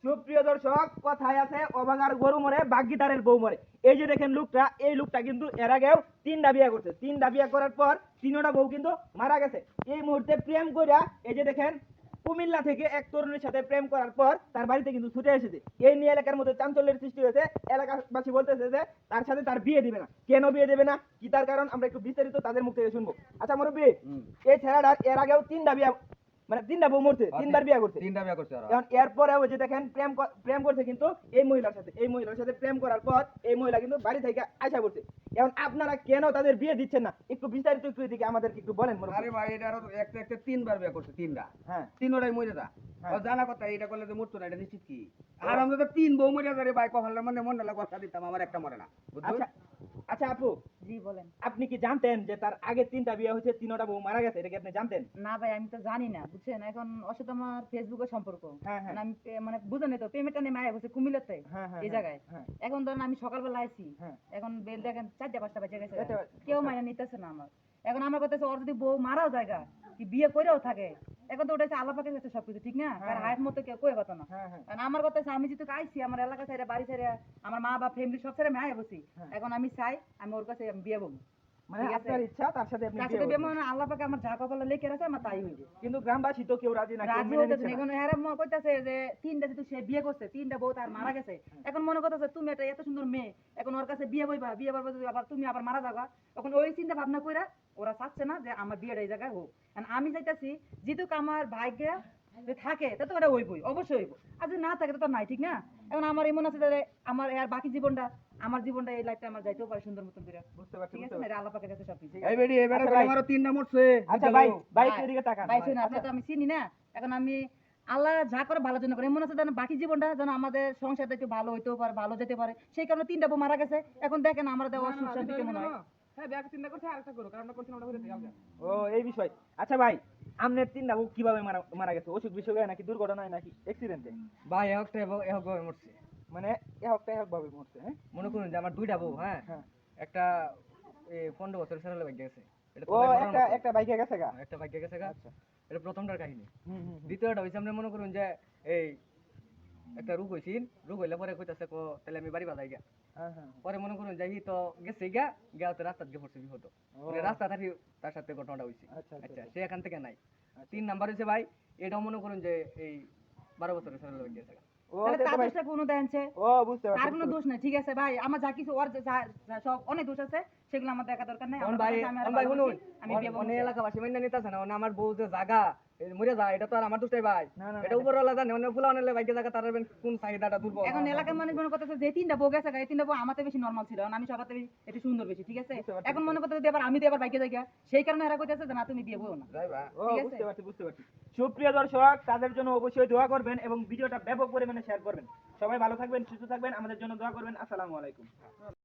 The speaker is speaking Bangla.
সুপ্রিয় দর্শক, কথায় আছে অবাঙার গরু মরে বাগ্গিটারের বউ মরে। এই যে দেখেন লোকটা, এই লোকটা কিন্তু এর আগেও 3টা বিয়ে করছে। 3টা বিয়ে করার পর 3টা বউ কিন্তু মারা গেছে। এই মুহূর্তে প্রেম কইরা এই যে দেখেন কুমিল্লা থেকে এক তরুণীর সাথে প্রেম করার পর তার বাড়িতে কিন্তু ছুটে এসেছে। এই নিয়ে এলাকার মধ্যে চাঞ্চল্যের সৃষ্টি হয়েছে। এলাকাবাসী বলতেছে যে তার সাথে তার বিয়ে দিবে না। কেন বিয়ে দেবে না, কি তার কারণ, আমরা একটু বিস্তারিত তাদের মুখ থেকে শুনবো। আচ্ছা মুরব্বী, এই ছেলেটার এর আগেও 3টা বিয়ে, মানে 3টা বউ মরছে, 3বার বিয়ে করছে। 3টা বিয়ে করছে ওরা। এখন এরপরে ওই যে দেখেন প্রেম করছে কিন্তু এই মহিলার সাথে প্রেম করার পর এই মহিলা কিন্তু বাড়ি থেকে আশা করছে। এখন আপনারা কেন তাদের বিয়ে দিচ্ছেন না, একটু বিস্তারিত একটু এদিকে আমাদেরকে একটু বলেন। আরে ভাই, এটা আরো একটা একটা 3বার বিয়ে করছে, 3টা। হ্যাঁ, 3টাই মরে যা। হ্যাঁ। ও জানা কথা, এটা করলে যে মরতো না, এটা নিশ্চিত কি? আর আমরা তো 3 বউ মরে যারে ভাই, কখন মনে লাগা কথা দিতাম, আমার একটা মরে না, বুঝছো? আচ্ছা আচ্ছা আপু, জি বলেন। আপনি কি জানতেন যে তার আগে 3টা বিয়ে হয়েছে, 3টা বউ মারা গেছে? এটা কি আপনি জানতেন? না ভাই, আমি তো জানি না, বুঝছেন। এখন ওর সাথে আমার ফেসবুকে সম্পর্ক। হ্যাঁ, হ্যাঁ। মানে আমি মানে বুঝেন তো, পেমেন্টটা নিয়ে মায়া বসে কুমিল্লাতে হ্যাঁ, হ্যাঁ, এই জায়গায়। হ্যাঁ। এখন ধরেন আমি সকালবেলা আইছি, হ্যাঁ। এখন বেল দেখেন 4টা 5টা বাজে গেছে, আচ্ছা, কেউ মাইনা নিতেছে না আমার। এখন আমার কথা হচ্ছে, ওর যদি বউ মারাও জায়গা কি বিয়ে করেও থাকে, এখন তো ওটা হচ্ছে আল্লাহ পাকের কাছে সবকিছু, ঠিক না? হ্যাঁ, আর হায়াত মতো কেউ কয়ে পাতো না। হ্যাঁ, হ্যাঁ। কারণ আমার কথা হচ্ছে, আমি যেহেতু আইছি আমার এলাকা ছেড়ে, বাড়ি ছেড়ে, আমার মা বাবা ফ্যামিলি সব ছেড়ে আমি আয়া বসি। হ্যাঁ। এখন আমি চাই আমি ওর কাছে বিয়ে বলবো। মানে ঠিক আছে? আপনার ইচ্ছা তার সাথে আপনি তার বিয়ে সাথে বিয়ে করবেন। মানে আল্লাহ পাকে আমার যা কপালে লেখে রাখে আমার তাই হইবে। কিন্তু গ্রামবাসী তো কেউ রাজি না, কেউ রাজি মেনে হইতেছে নিচ্ছে না। না। এখন এরা মনে করতেছে যে 3টা যেহেতু সে বিয়ে করছে, 3টা বউ তার মারা গেছে, এখন মনে করতেছে তুমি একটা এত সুন্দর মেয়ে, এখন ওর কাছে বিয়ে বইবা, বিয়ে করবা যদি আবার তুমি আবার মারা যাবা, এখন ওই চিন্তা ভাবনা কইরা ওরা চাচ্ছে না যে আমার বিয়েটা এই জায়গায় হোক। And আমি চাইতাছি যেহেতু আমার ভাগ্যে যে থাকে তা তো এটা হইবই, অবশ্যই হইব। আর যদি না থাকে তো নাই, ঠিক না? এখন আমার এমন আছে যে আমার আর বাকি জীবনটা, আমার জীবনটা এই লাইফটা আমার যাইতেও পারে সুন্দর মতন করে, বুঝতে পারছি, ঠিক বুঝতে আছে না? পারছি। এটা আল্লাহ পাকের কাছে সবকিছু। এই বেডি, এই বেটা আচ্ছা করে ভাই। আমারও 3টা মরছে। আচ্ছা ভাই, ভাই একটু এদিকে তাকান। ভাই শুনুন, আপনি আচ্ছা, তো আমি চিনি না। এখন আমি আল্লাহ যা করে ভালোর জন্য করে, এমন আছে যেন বাকি জীবনটা যেন আমাদের সংসারটা একটু ভালো হইতেও পারে, ভালো যেতে পারে, সেই কারণে 3টা বউ মারা গেছে। এখন দেখেন আমরা দেওয়া সুখ শান্তি কেমন হয়। ও এই বিষয়। আচ্ছা ভাই, আপনার 3টা বউ কিভাবে মারা মারা গেছে? অসুখ বিসুখে নাকি দুর্ঘটনায় নাকি অ্যাক্সিডেন্টে? ভাই একটা এক ভাবে মরছে। মানে এক ভাবে মরছে? হ্যাঁ, মনে করুন যে আমার 2টা বউ, হ্যাঁ, হ্যাঁ। একটা 15 বছর ছেলে ভাগ্য গেছে। এটা তো ও ভাই মরার একটা মতো। একটা বাইকে গেছে গা। একটা ভাগ্য গেছে গা। আচ্ছা। এটা প্রথমটার কাহিনী। হুম, হুম, হুম। দ্বিতীয়টা হইছে আমরা মনে করুন যে এই একটা রোগ হইছিল, রোগ হইলে পরে কইতাছে তাহলে আমি বাড়ি বাজাই গা। হ্যাঁ, হ্যাঁ। পরে মনে করুন যাই তো গেছে গা তো রাস্তা গিয়ে পড়ছে বিপদ। মানে রাস্তা তার সাথে ঘটনাটা হইছে। আচ্ছা, আচ্ছা, আচ্ছা, আচ্ছা। সে এখান থেকে নাই। 3 নাম্বার হইছে ভাই, এটাও মনে করুন যে এই 12 বছরের ছেলে লোক গেছে। ও তাহলে তো তার ভাই, দোষটা কোনো দেনছে? ও বুঝতে তার পারছি, কোনো বুঝতে দোষ পারছি। নাই, ঠিক আছে ভাই? আমার যা কিছু ওর সব অনেক দোষ আছে, সেগুলো আমার দেখা দরকার নাই। আমার ভাই, কথা হচ্ছে, আমি আর ভাই শুনুন, ভালোবাসি, আমি বিয়ে বলবো। অনেক এলাকাবাসী মাইনা নিতেছে না, আমার বউ যে জাগা মরে যায়, এটা তো আর আমার দোষটাই ভাই। না, না, এটা না। উপরওয়ালা জানে, অনেক ফুলা অনেক ভাগ্য জায়গা তার কোন চাহিদাটা দুর্বল। এখন এলাকার মানুষ মনে করতেছে যে 3টা বউ গেছে, এই 3টা বউ আমাতে বেশি নরমাল ছিল, আর আমি সবার থেকে একটু সুন্দর বেশি, ঠিক আছে? বুঝতে পারছি, এখন মনে করতেছে যে আবার আমি তো আবার বাইকে যাই, সেই কারণে এরা কইতেছে যে না তুমি বিয়ে বলো না। যাই ভাই। ও ঠিক আছে? বুঝতে পারছি, বুঝতে পারছি। সুপ্রিয় দর্শক, তাদের জন্য অবশ্যই দোয়া করবেন এবং ভিডিওটা ব্যাপক পরিমাণে শেয়ার করবেন। সবাই ভালো থাকবেন, সুস্থ থাকবেন, আমাদের জন্য দোয়া করবেন। আসসালামু আলাইকুম।